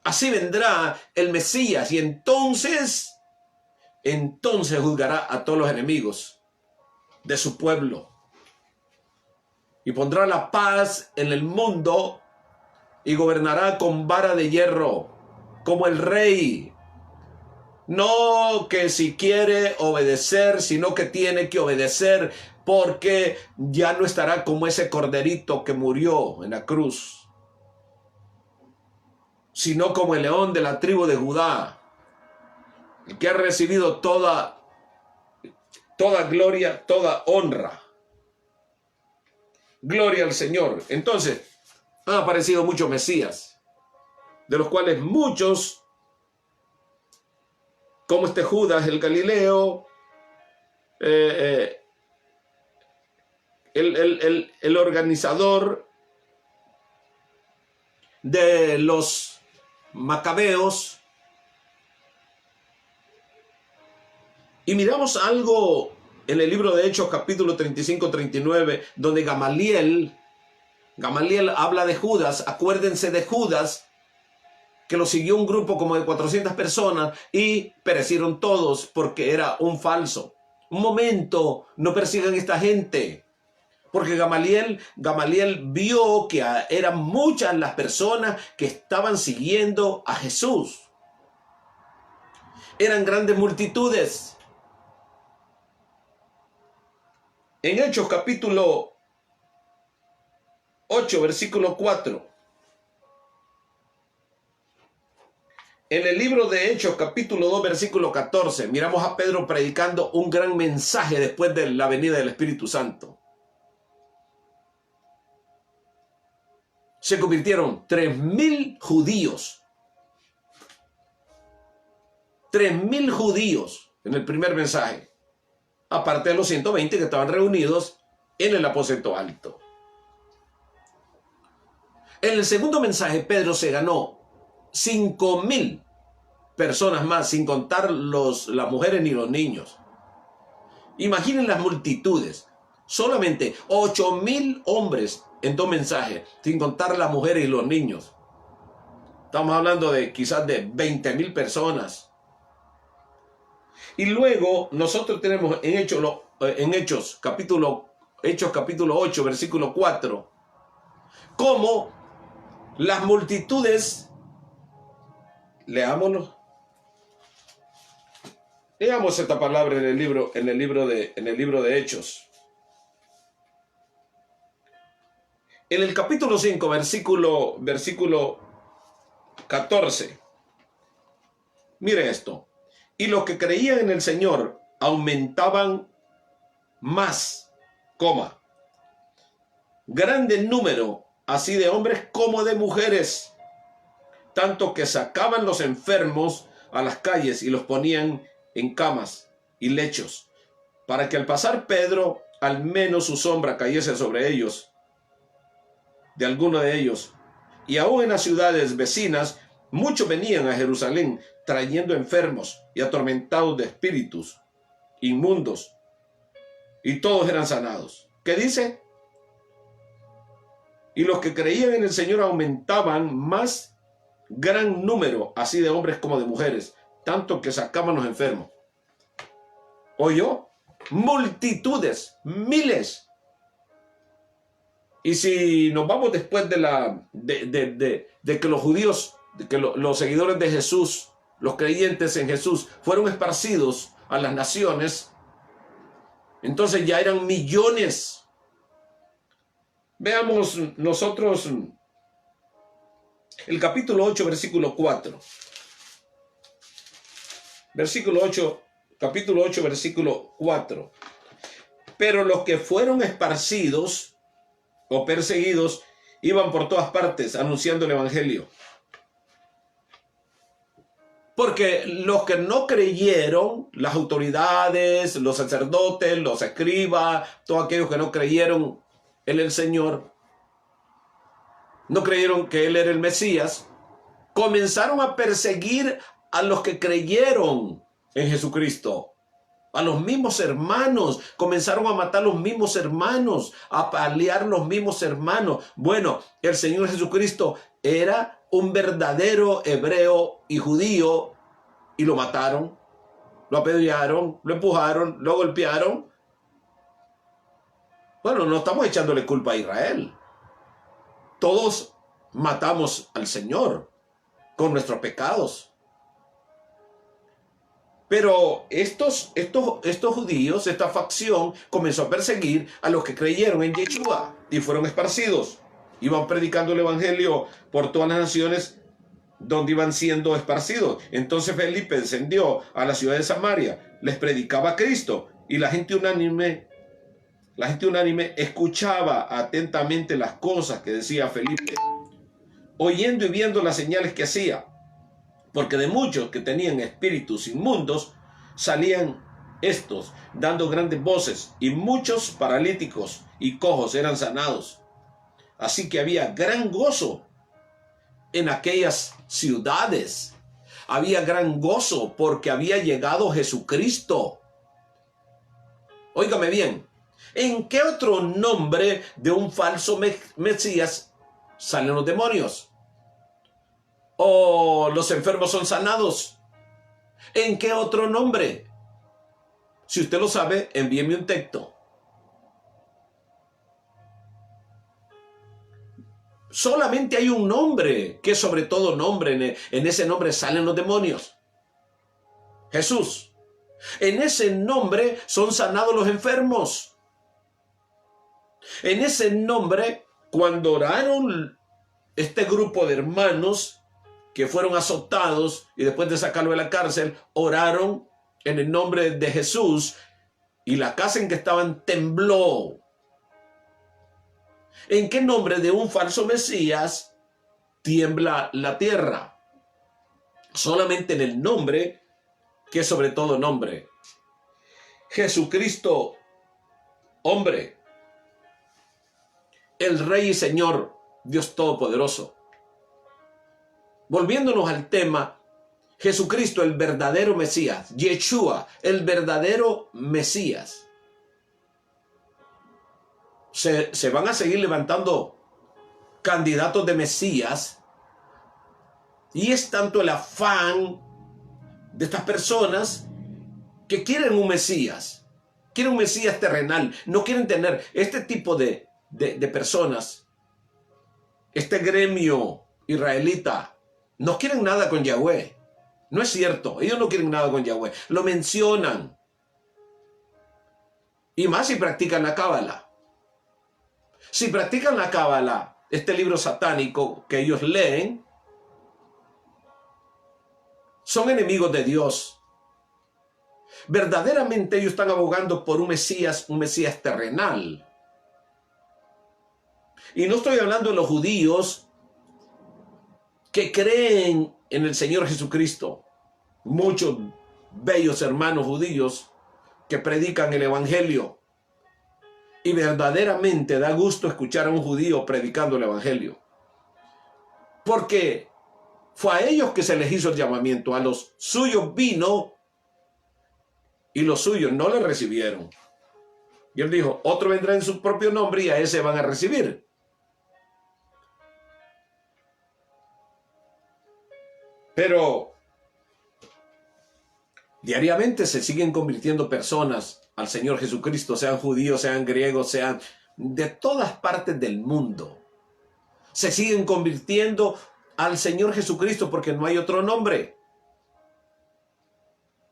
Así vendrá el Mesías y entonces juzgará a todos los enemigos de su pueblo y pondrá la paz en el mundo y gobernará con vara de hierro como el rey. No que si quiere obedecer, sino que tiene que obedecer, porque ya no estará como ese corderito que murió en la cruz, sino como el león de la tribu de Judá, el que ha recibido toda gloria, toda honra. Gloria al Señor. Entonces, han aparecido muchos Mesías, de los cuales muchos, como este Judas el Galileo, el organizador de los macabeos. Y miramos algo en el libro de Hechos, capítulo 35-39, donde Gamaliel habla de Judas. Acuérdense de Judas, que lo siguió un grupo como de 400 personas y perecieron todos porque era un falso. Un momento, no persigan a esta gente, porque Gamaliel vio que eran muchas las personas que estaban siguiendo a Jesús. Eran grandes multitudes. En Hechos capítulo 8, versículo 4. En el libro de Hechos capítulo 2, versículo 14, miramos a Pedro predicando un gran mensaje después de la venida del Espíritu Santo. Se convirtieron 3.000 judíos. 3.000 judíos en el primer mensaje, aparte de los 120 que estaban reunidos en el aposento alto. En el segundo mensaje, Pedro se ganó 5.000 personas más, sin contar las mujeres ni los niños. Imaginen las multitudes. Solamente 8.000 hombres en 2 mensajes, sin contar las mujeres y los niños. Estamos hablando de quizás de 20.000 personas. Y luego nosotros tenemos en Hechos capítulo 8, versículo 4, cómo las multitudes, leámoslo. Leamos esta palabra en el libro de Hechos. En el capítulo 5, versículo 14. Miren esto. Y los que creían en el Señor aumentaban más, grande número, así de hombres como de mujeres, tanto que sacaban los enfermos a las calles y los ponían en camas y lechos, para que al pasar Pedro, al menos su sombra cayese sobre ellos, de alguno de ellos. Y aún en las ciudades vecinas, muchos venían a Jerusalén, trayendo enfermos y atormentados de espíritus inmundos, y todos eran sanados. ¿Qué dice? Y los que creían en el Señor aumentaban más, gran número, así de hombres como de mujeres, tanto que sacaban los enfermos. ¿Oyó? multitudes, miles. Y si nos vamos después de que los judíos, de que los seguidores de Jesús, los creyentes en Jesús, fueron esparcidos a las naciones, entonces ya eran millones. Veamos nosotros el capítulo 8, versículo 4. Versículo 8, capítulo 8, versículo 4. Pero los que fueron esparcidos o perseguidos iban por todas partes anunciando el evangelio. Porque los que no creyeron, las autoridades, los sacerdotes, los escribas, todos aquellos que no creyeron en el Señor, no creyeron que Él era el Mesías, comenzaron a perseguir a los que creyeron en Jesucristo. A los mismos hermanos, comenzaron a matar los mismos hermanos, a apalear los mismos hermanos. Bueno, el Señor Jesucristo era un verdadero hebreo y judío y lo mataron, lo apedrearon, lo empujaron, lo golpearon. Bueno, no estamos echándole culpa a Israel. Todos matamos al Señor con nuestros pecados. Pero estos judíos, esta facción, comenzó a perseguir a los que creyeron en Yeshua y fueron esparcidos. Iban predicando el evangelio por todas las naciones donde iban siendo esparcidos. Entonces Felipe descendió a la ciudad de Samaria, les predicaba a Cristo y la gente unánime escuchaba atentamente las cosas que decía Felipe, oyendo y viendo las señales que hacía. Porque de muchos que tenían espíritus inmundos, salían estos dando grandes voces, y muchos paralíticos y cojos eran sanados. Así que había gran gozo en aquellas ciudades. Había gran gozo porque había llegado Jesucristo. Óigame bien, ¿en qué otro nombre de un falso Mesías salen los demonios? ¿O los enfermos son sanados? ¿En qué otro nombre? Si usted lo sabe, envíeme un texto. Solamente hay un nombre, que sobre todo nombre, en ese nombre salen los demonios. Jesús. En ese nombre son sanados los enfermos. En ese nombre, cuando oraron este grupo de hermanos que fueron azotados y después de sacarlo de la cárcel, oraron en el nombre de Jesús y la casa en que estaban tembló. ¿En qué nombre de un falso Mesías tiembla la tierra? Solamente en el nombre que es sobre todo nombre. Jesucristo, hombre, el Rey y Señor, Dios Todopoderoso. Volviéndonos al tema, Jesucristo, el verdadero Mesías, Yeshua, el verdadero Mesías. Se van a seguir levantando candidatos de Mesías y es tanto el afán de estas personas que quieren un Mesías terrenal, no quieren tener este tipo de personas, este gremio israelita. No quieren nada con Yahweh. No es cierto. Ellos no quieren nada con Yahweh. Lo mencionan. Y más si practican la Cábala. Si practican la Cábala, este libro satánico que ellos leen, son enemigos de Dios. Verdaderamente ellos están abogando por un Mesías terrenal. Y no estoy hablando de los judíos que creen en el Señor Jesucristo. Muchos bellos hermanos judíos que predican el evangelio. Y verdaderamente da gusto escuchar a un judío predicando el evangelio. Porque fue a ellos que se les hizo el llamamiento. A los suyos vino y los suyos no le recibieron. Y él dijo, otro vendrá en su propio nombre y a ese van a recibir. Pero diariamente se siguen convirtiendo personas al Señor Jesucristo, sean judíos, sean griegos, sean de todas partes del mundo. Se siguen convirtiendo al Señor Jesucristo porque no hay otro nombre.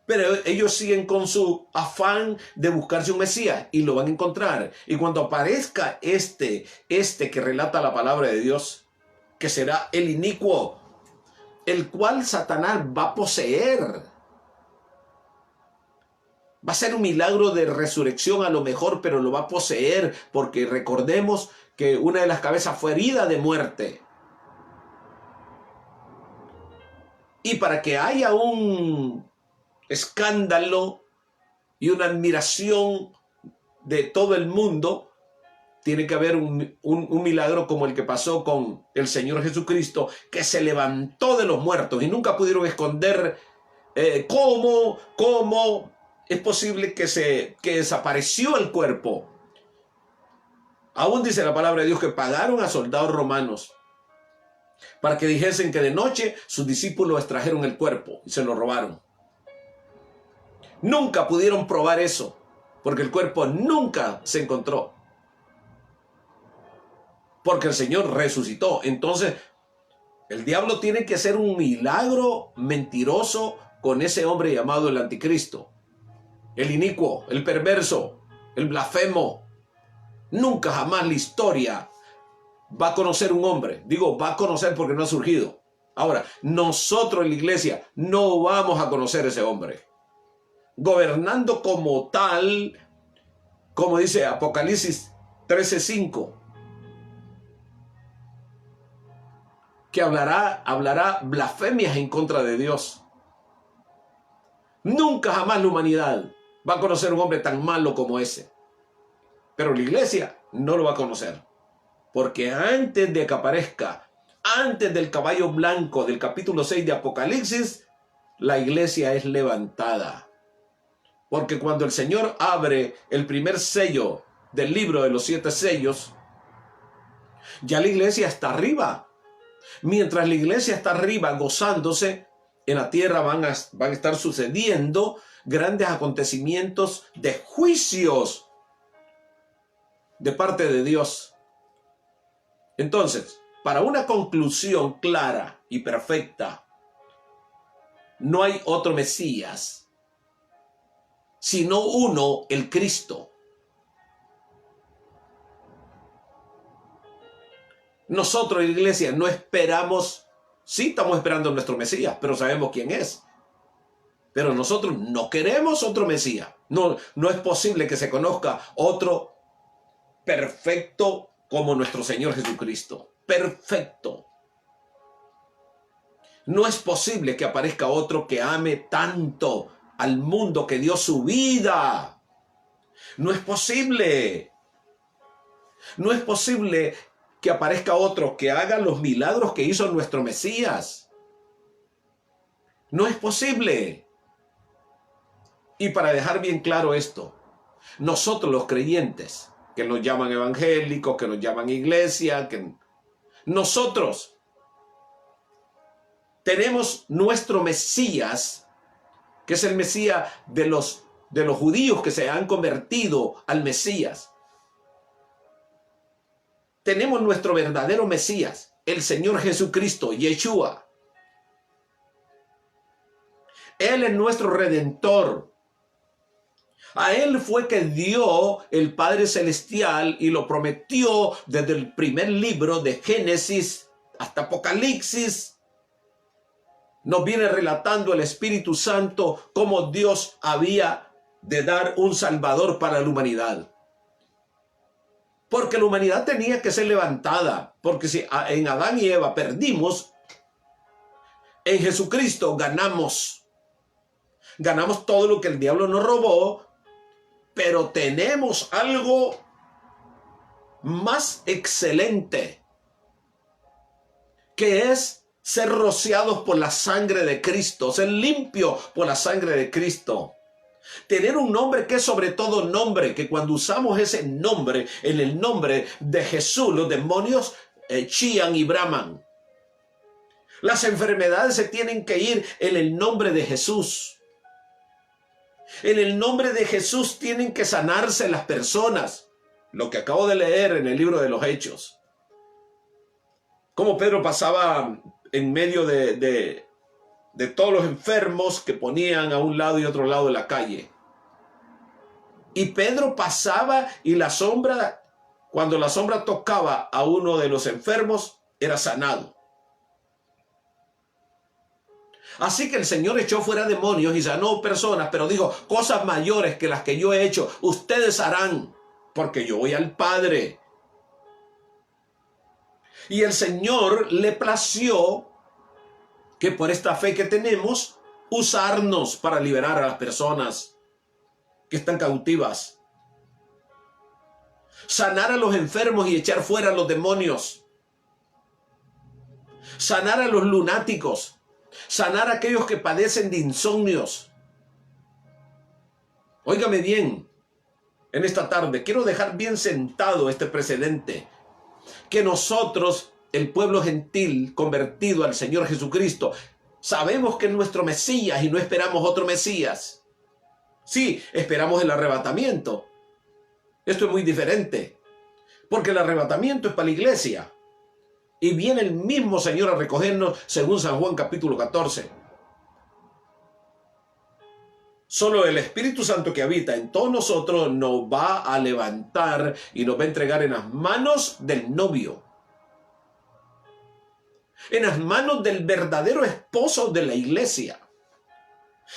Pero ellos siguen con su afán de buscarse un Mesías y lo van a encontrar. Y cuando aparezca este que relata la palabra de Dios, que será el inicuo, el cual Satanás va a poseer. Va a ser un milagro de resurrección a lo mejor, pero lo va a poseer, porque recordemos que una de las cabezas fue herida de muerte. Y para que haya un escándalo y una admiración de todo el mundo, tiene que haber un milagro como el que pasó con el Señor Jesucristo, que se levantó de los muertos y nunca pudieron esconder cómo es posible que desapareció el cuerpo. Aún dice la palabra de Dios que pagaron a soldados romanos para que dijesen que de noche sus discípulos extrajeron el cuerpo y se lo robaron. Nunca pudieron probar eso, porque el cuerpo nunca se encontró. Porque el Señor resucitó. Entonces, el diablo tiene que hacer un milagro mentiroso con ese hombre llamado el anticristo. El inicuo, el perverso, el blasfemo. Nunca jamás la historia va a conocer un hombre. Digo, va a conocer porque no ha surgido. Ahora, nosotros en la iglesia no vamos a conocer ese hombre. Gobernando como tal, como dice Apocalipsis 13:5, que hablará blasfemias en contra de Dios. Nunca jamás la humanidad va a conocer un hombre tan malo como ese. Pero la iglesia no lo va a conocer. Porque antes de que aparezca, antes del caballo blanco del capítulo 6 de Apocalipsis, la iglesia es levantada. Porque cuando el Señor abre el primer sello del libro de los 7 sellos, ya la iglesia está arriba. Mientras la iglesia está arriba gozándose, en la tierra van a estar sucediendo grandes acontecimientos de juicios de parte de Dios. Entonces, para una conclusión clara y perfecta, no hay otro Mesías, sino uno, el Cristo. Nosotros en la iglesia no esperamos, sí estamos esperando a nuestro Mesías, pero sabemos quién es. Pero nosotros no queremos otro Mesías. No es posible que se conozca otro perfecto como nuestro Señor Jesucristo. Perfecto. No es posible que aparezca otro que ame tanto al mundo, que dio su vida. No es posible. No es posible que aparezca otro que haga los milagros que hizo nuestro Mesías. No es posible. Y para dejar bien claro esto, nosotros los creyentes, que nos llaman evangélicos, que nos llaman iglesia, que nosotros tenemos nuestro Mesías, que es el Mesías de los judíos que se han convertido al Mesías. Tenemos nuestro verdadero Mesías, el Señor Jesucristo, Yeshua. Él es nuestro Redentor. A Él fue que dio el Padre Celestial y lo prometió desde el primer libro de Génesis hasta Apocalipsis. Nos viene relatando el Espíritu Santo cómo Dios había de dar un Salvador para la humanidad. Porque la humanidad tenía que ser levantada. Porque si en Adán y Eva perdimos, en Jesucristo ganamos. Ganamos todo lo que el diablo nos robó. Pero tenemos algo más excelente, que es ser rociados por la sangre de Cristo, ser limpios por la sangre de Cristo. Tener un nombre que es sobre todo nombre, que cuando usamos ese nombre, en el nombre de Jesús, los demonios chillan y braman. Las enfermedades se tienen que ir en el nombre de Jesús. En el nombre de Jesús tienen que sanarse las personas. Lo que acabo de leer en el libro de los Hechos. Cómo Pedro pasaba en medio de todos los enfermos que ponían a un lado y otro lado de la calle. Y Pedro pasaba y la sombra, cuando la sombra tocaba a uno de los enfermos, era sanado. Así que el Señor echó fuera demonios y sanó personas, pero dijo, cosas mayores que las que yo he hecho, ustedes harán, porque yo voy al Padre. Y el Señor le plació que por esta fe que tenemos, usarnos para liberar a las personas que están cautivas. Sanar a los enfermos y echar fuera a los demonios. Sanar a los lunáticos. Sanar a aquellos que padecen de insomnios. Óigame bien, en esta tarde quiero dejar bien sentado este precedente. Que nosotros, el pueblo gentil convertido al Señor Jesucristo, sabemos que es nuestro Mesías y no esperamos otro Mesías. Sí, esperamos el arrebatamiento. Esto es muy diferente, porque el arrebatamiento es para la iglesia. Y viene el mismo Señor a recogernos según San Juan capítulo 14. Solo el Espíritu Santo que habita en todos nosotros nos va a levantar y nos va a entregar en las manos del novio. En las manos del verdadero esposo de la iglesia.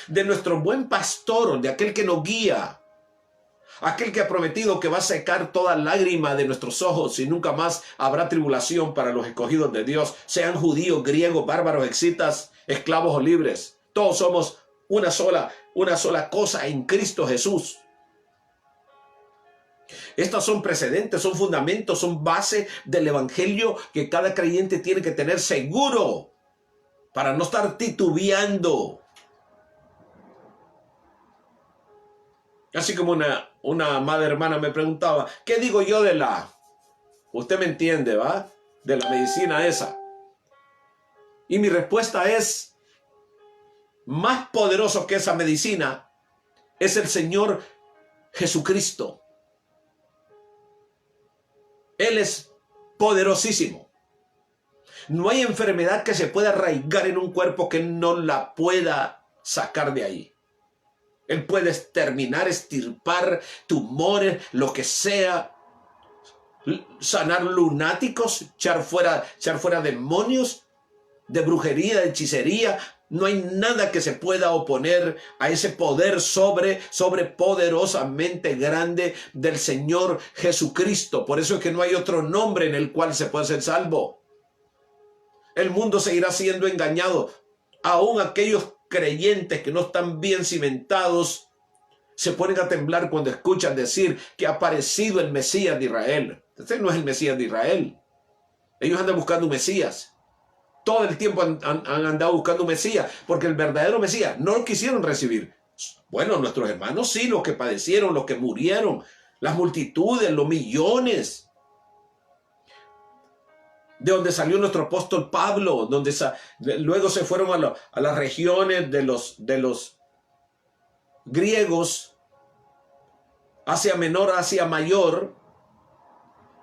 De nuestro buen pastor, de aquel que nos guía. Aquel que ha prometido que va a secar toda lágrima de nuestros ojos y nunca más habrá tribulación para los escogidos de Dios, sean judíos, griegos, bárbaros, excitas, esclavos o libres. Todos somos una sola cosa en Cristo Jesús. Estas son precedentes, son fundamentos, son base del evangelio que cada creyente tiene que tener seguro para no estar titubeando. Así como una madre hermana me preguntaba, ¿qué digo yo de usted me entiende, ¿va? De la medicina esa? Y mi respuesta es, más poderoso que esa medicina es el Señor Jesucristo. Él es poderosísimo. No hay enfermedad que se pueda arraigar en un cuerpo que no la pueda sacar de ahí. Él puede exterminar, extirpar tumores, lo que sea, sanar lunáticos, echar fuera demonios, de brujería, de hechicería. No hay nada que se pueda oponer a ese poder sobrepoderosamente grande del Señor Jesucristo. Por eso es que no hay otro nombre en el cual se pueda ser salvo. El mundo seguirá siendo engañado. Aún aquellos creyentes que no están bien cimentados se ponen a temblar cuando escuchan decir que ha aparecido el Mesías de Israel. Este no es el Mesías de Israel. Ellos andan buscando un Mesías. Todo el tiempo han andado buscando un Mesías, porque el verdadero Mesías no lo quisieron recibir. Bueno, nuestros hermanos sí, los que padecieron, los que murieron, las multitudes, los millones. De donde salió nuestro apóstol Pablo, luego se fueron a las regiones de los griegos, Asia Menor, Asia Mayor,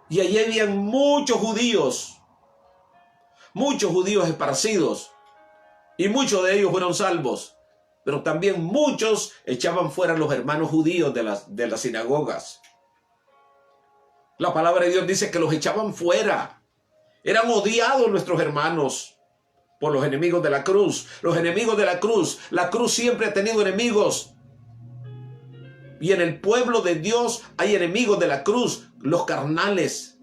y allí habían muchos judíos esparcidos, y muchos de ellos fueron salvos, pero también muchos echaban fuera a los hermanos judíos de las sinagogas. La palabra de Dios dice que los echaban fuera. Eran odiados nuestros hermanos por los enemigos de la cruz. Los enemigos de la cruz siempre ha tenido enemigos. Y en el pueblo de Dios hay enemigos de la cruz, los carnales.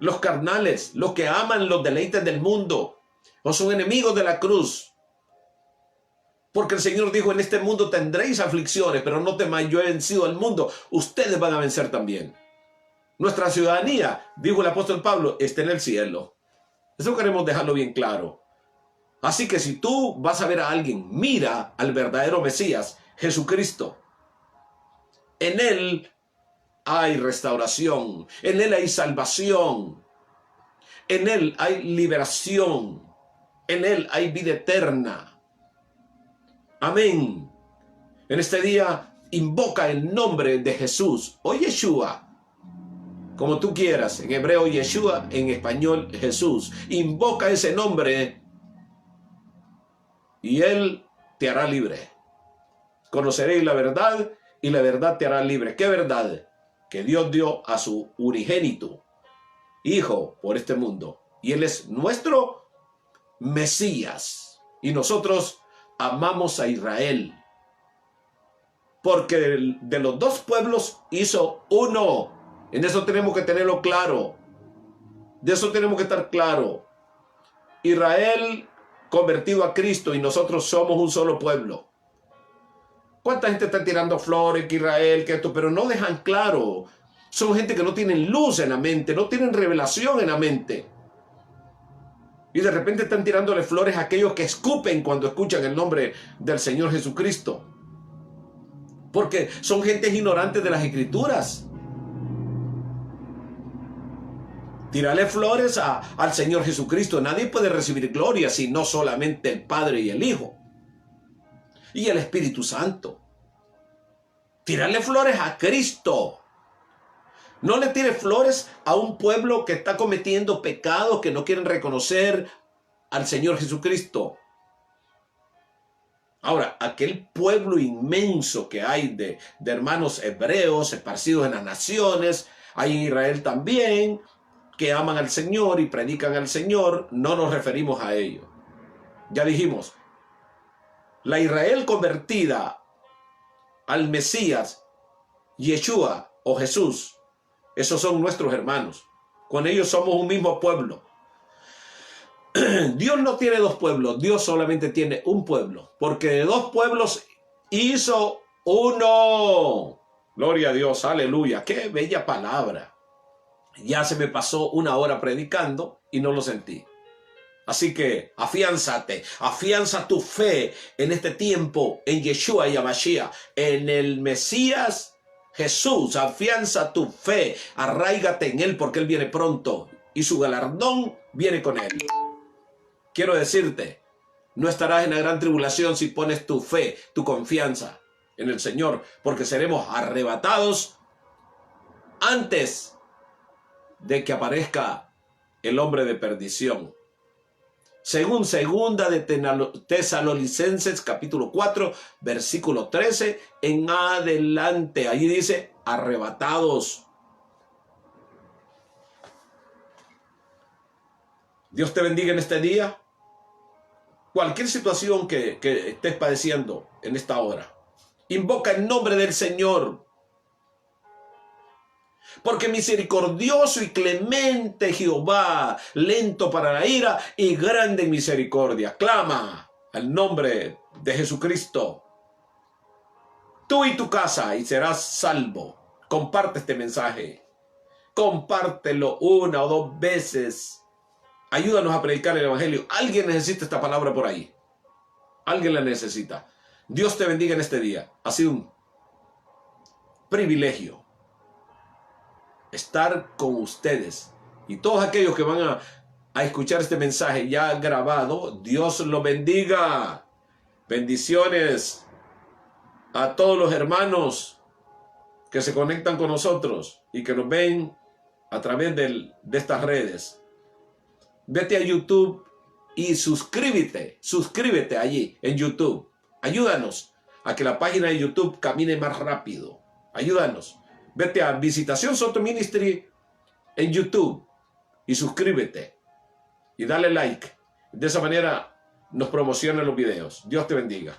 Los carnales, los que aman los deleites del mundo, o son enemigos de la cruz. Porque el Señor dijo, en este mundo tendréis aflicciones, pero no temáis, yo he vencido al mundo. Ustedes van a vencer también. Nuestra ciudadanía, dijo el apóstol Pablo, está en el cielo. Eso queremos dejarlo bien claro. Así que si tú vas a ver a alguien, mira al verdadero Mesías, Jesucristo. En Él hay restauración, en Él hay salvación, en Él hay liberación, en Él hay vida eterna. Amén. En este día, invoca el nombre de Jesús o Yeshua, como tú quieras. En hebreo Yeshua, en español Jesús. Invoca ese nombre y Él te hará libre. Conoceréis la verdad y la verdad te hará libre. ¿Qué verdad? Que Dios dio a su unigénito Hijo por este mundo. Y Él es nuestro Mesías. Y nosotros amamos a Israel. Porque de los dos pueblos hizo uno. En eso tenemos que tenerlo claro. De eso tenemos que estar claro. Israel convertido a Cristo y nosotros somos un solo pueblo. ¿Cuánta gente está tirando flores, que Israel, que esto? Pero no dejan claro. Son gente que no tienen luz en la mente, no tienen revelación en la mente. Y de repente están tirándole flores a aquellos que escupen cuando escuchan el nombre del Señor Jesucristo. Porque son gentes ignorantes de las Escrituras. Tírale flores al Señor Jesucristo. Nadie puede recibir gloria si no solamente el Padre y el Hijo. Y el Espíritu Santo. Tírale flores a Cristo. No le tires flores a un pueblo que está cometiendo pecados, que no quieren reconocer al Señor Jesucristo. Ahora, aquel pueblo inmenso que hay de hermanos hebreos esparcidos en las naciones, hay en Israel también, que aman al Señor y predican al Señor, no nos referimos a ellos. Ya dijimos, la Israel convertida al Mesías, Yeshua o Jesús, esos son nuestros hermanos. Con ellos somos un mismo pueblo. Dios no tiene dos pueblos, Dios solamente tiene un pueblo, porque de dos pueblos hizo uno. Gloria a Dios, aleluya, qué bella palabra. Ya se me pasó una hora predicando y no lo sentí. Así que afiánzate, afianza tu fe en este tiempo, en Yeshua y Mashiach, en el Mesías Jesús. Afianza tu fe, arráigate en Él porque Él viene pronto y su galardón viene con Él. Quiero decirte, no estarás en la gran tribulación si pones tu fe, tu confianza en el Señor, porque seremos arrebatados antes de que aparezca el hombre de perdición. Según segunda de Tesalonicenses capítulo 4, versículo 13 en adelante. Allí dice, arrebatados. Dios te bendiga en este día. Cualquier situación que estés padeciendo en esta hora, invoca el nombre del Señor. Porque misericordioso y clemente Jehová, lento para la ira y grande en misericordia. Clama al nombre de Jesucristo. Tú y tu casa y serás salvo. Comparte este mensaje. Compártelo una o dos veces. Ayúdanos a predicar el evangelio. Alguien necesita esta palabra por ahí. Alguien la necesita. Dios te bendiga en este día. Ha sido un privilegio estar con ustedes. Y todos aquellos que van a escuchar este mensaje ya grabado, Dios los bendiga. Bendiciones a todos los hermanos que se conectan con nosotros y que nos ven a través de estas redes. Vete a YouTube y suscríbete allí en YouTube. Ayúdanos a que la página de YouTube camine más rápido. Ayúdanos. Vete a Visitación Soto Ministry en YouTube y suscríbete y dale like. De esa manera nos promocionan los videos. Dios te bendiga.